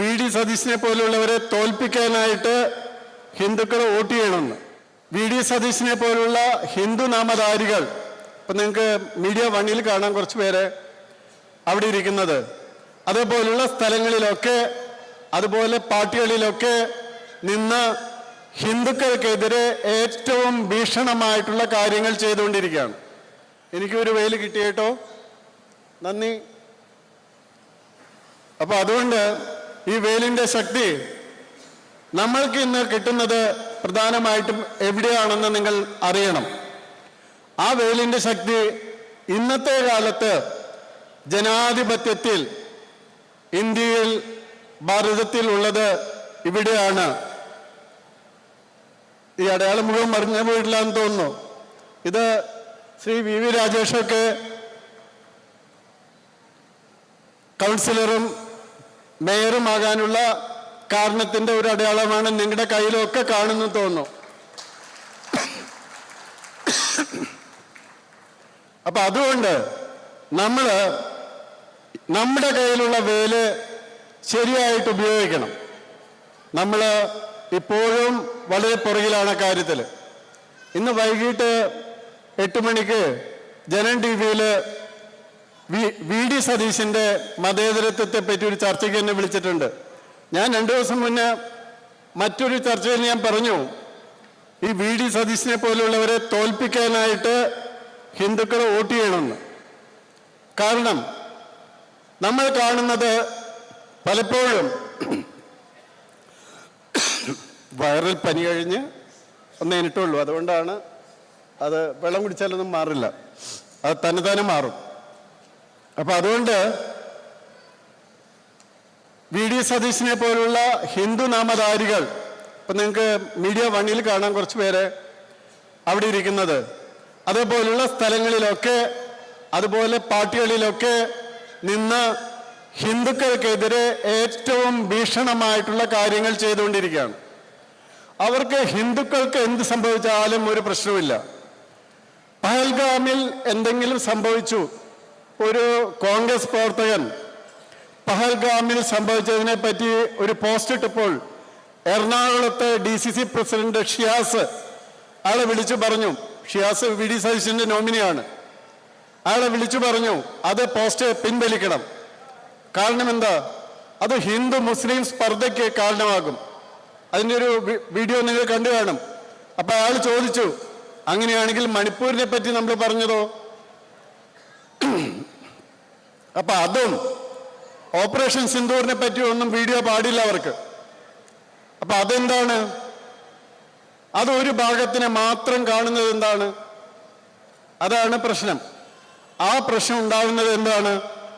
VD സതീശനെ പോലുള്ളവരെ തോൽപ്പിക്കാനായിട്ട് ഹിന്ദുക്കൾ vote ചെയ്യണമെന്ന്. VD സതീശനെ പോലുള്ള ഹിന്ദു നാമധാരികൾ ഇപ്പം നിങ്ങൾക്ക് മീഡിയ വണ്ണിൽ കാണാൻ കുറച്ച് പേര് അവിടെ ഇരിക്കുന്നത്. അതേപോലുള്ള സ്ഥലങ്ങളിലൊക്കെ അതുപോലെ പാർട്ടികളിലൊക്കെ നിന്ന് ഹിന്ദുക്കൾക്കെതിരെ ഏറ്റവും ഭീഷണമായിട്ടുള്ള കാര്യങ്ങൾ ചെയ്തുകൊണ്ടിരിക്കുകയാണ്. എനിക്കൊരു വെയിൽ കിട്ടിയേട്ടോ, നന്ദി. അപ്പോൾ അതുകൊണ്ട് ഈ വെയിലിൻ്റെ ശക്തി നമ്മൾക്ക് ഇന്ന് കിട്ടുന്നത് പ്രധാനമായിട്ടും എവിടെയാണെന്ന് നിങ്ങൾ അറിയണം. ആ വെയിലിൻ്റെ ശക്തി ഇന്നത്തെ കാലത്ത് ജനാധിപത്യത്തിൽ ഇന്ത്യയിൽ ഭാരതത്തിൽ ഉള്ളത് ഇവിടെയാണ്. ഈ അടയാളം മുഴുവൻ മറിഞ്ഞ പോയിട്ടില്ലാന്ന് തോന്നുന്നു. ഇത് ശ്രീ VV രാജേഷൊക്കെ കൗൺസിലറും മേയറുമാകാനുള്ള കാരണത്തിൻ്റെ ഒരു അടയാളമാണ് നിങ്ങളുടെ കയ്യിലൊക്കെ കാണുന്നു തോന്നുന്നു. അപ്പം അതുകൊണ്ട് നമ്മൾ നമ്മുടെ കയ്യിലുള്ള വേല് ശരിയായിട്ട് ഉപയോഗിക്കണം. നമ്മൾ ഇപ്പോഴും വളരെ പുറകിലാണ് കാര്യത്തിൽ. ഇന്ന് വൈകിട്ട് 8 മണിക്ക് ജനം TV-യിൽ VD സതീശൻ്റെ മതേതരത്വത്തെ പറ്റി ഒരു ചർച്ചയ്ക്ക് എന്നെ വിളിച്ചിട്ടുണ്ട്. ഞാൻ 2 ദിവസം മുന്നേ മറ്റൊരു ചർച്ചയിൽ ഞാൻ പറഞ്ഞു, ഈ VD സതീശനെ പോലുള്ളവരെ തോൽപ്പിക്കാനായിട്ട് ഹിന്ദുക്കൾ വോട്ട് ചെയ്യണമെന്ന്. കാരണം നമ്മൾ കാണുന്നത് പലപ്പോഴും വൈറൽ പനി കഴിഞ്ഞ് ഒന്നേ എനിട്ടുള്ളൂ, അതുകൊണ്ടാണ് അത് വെള്ളം കുടിച്ചാലൊന്നും മാറില്ല, അത് തന്നെ മാറും. അപ്പം അതുകൊണ്ട് VD സതീശനെ പോലുള്ള ഹിന്ദു നാമധാരികൾ ഇപ്പം നിങ്ങൾക്ക് മീഡിയ വണ്ണിൽ കാണാൻ കുറച്ച് പേര് അവിടെ ഇരിക്കുന്നത്. അതേപോലുള്ള സ്ഥലങ്ങളിലൊക്കെ അതുപോലെ പാർട്ടികളിലൊക്കെ നിന്ന് ഹിന്ദുക്കൾക്കെതിരെ ഏറ്റവും ഭീഷണമായിട്ടുള്ള കാര്യങ്ങൾ ചെയ്തുകൊണ്ടിരിക്കുകയാണ്. അവർക്ക് ഹിന്ദുക്കൾക്ക് എന്ത് സംഭവിച്ചാലും ഒരു പ്രശ്നമില്ല. പഹൽഗാമിൽ എന്തെങ്കിലും സംഭവിച്ചു, ഒരു കോൺഗ്രസ് പ്രവർത്തകൻ പഹൽഗാമിൽ സംഭവിച്ചതിനെ പറ്റി ഒരു പോസ്റ്റ് ഇട്ടപ്പോൾ എറണാകുളത്തെ DCC പ്രസിഡന്റ് ഷിയാസ് ആളെ വിളിച്ചു പറഞ്ഞു, ഷിയാസ് VD സതീശന്റെ നോമിനിയാണ്, അയാളെ വിളിച്ചു പറഞ്ഞു അത് പോസ്റ്റ് പിൻവലിക്കണം. കാരണം എന്താ, അത് ഹിന്ദു മുസ്ലിം സ്പർദ്ധയ്ക്ക് കാരണമാകും. അതിൻ്റെ ഒരു വീഡിയോ നിങ്ങൾ കണ്ടു കാണും. അപ്പം അയാൾ ചോദിച്ചു, അങ്ങനെയാണെങ്കിൽ മണിപ്പൂരിനെ പറ്റി നമ്മൾ പറഞ്ഞതോ? അപ്പം അതും ഓപ്പറേഷൻ സിന്ദൂറിനെ പറ്റി ഒന്നും വീഡിയോ പാടില്ല അവർക്ക്. അപ്പം അതെന്താണ്, അതൊരു ഭാഗത്തിനെ മാത്രം കാണുന്നത് എന്താണ്? അതാണ് പ്രശ്നം. ആ പ്രശ്നം ഉണ്ടാകുന്നത് എന്താണ്?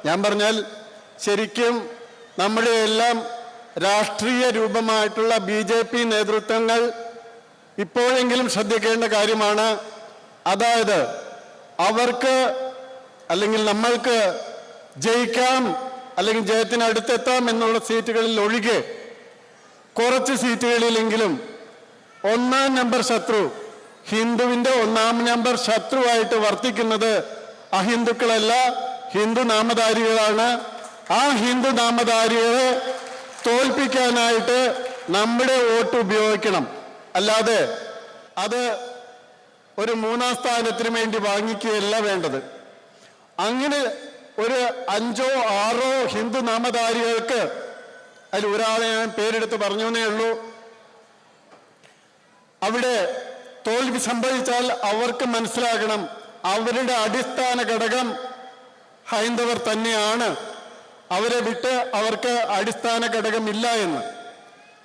ഞാൻ പറഞ്ഞാൽ ശരിക്കും നമ്മുടെ എല്ലാം രാഷ്ട്രീയ രൂപമായിട്ടുള്ള BJP നേതൃത്വങ്ങൾ ഇപ്പോഴെങ്കിലും ശ്രദ്ധിക്കേണ്ട കാര്യമാണ്. അതായത് അവർക്ക് അല്ലെങ്കിൽ നമ്മൾക്ക് ജയിക്കാം അല്ലെങ്കിൽ ജയത്തിന് അടുത്തെത്താം എന്നുള്ള സീറ്റുകളിൽ ഒഴികെ കുറച്ച് സീറ്റുകളിലെങ്കിലും 1-ാം നമ്പർ ശത്രു, ഹിന്ദുവിൻ്റെ 1-ാം നമ്പർ ശത്രുവായിട്ട് വർത്തിക്കുന്നത് അഹിന്ദുക്കളല്ല, ഹിന്ദു നാമധാരികളാണ്. ആ ഹിന്ദു നാമധാരികളെ തോൽപ്പിക്കാനായിട്ട് നമ്മുടെ വോട്ട് ഉപയോഗിക്കണം. അല്ലാതെ അത് ഒരു 3-ാം സ്ഥാനത്തിന് വേണ്ടി വാങ്ങിക്കുകയല്ല വേണ്ടത്. അങ്ങനെ ഒരു 5-ഓ 6-ഓ ഹിന്ദു നാമധാരികൾക്ക്, അതിൽ ഒരാളെ ഞാൻ പേരെടുത്ത് പറഞ്ഞു എന്നേ ഉള്ളൂ, അവിടെ തോൽവി സംഭവിച്ചാൽ അവർക്ക് മനസ്സിലാകണം അവരുടെ അടിസ്ഥാന ഘടകം ഹൈന്ദവർ തന്നെയാണ്, അവരെ വിട്ട് അവർക്ക് അടിസ്ഥാന ഘടകമില്ല എന്ന്.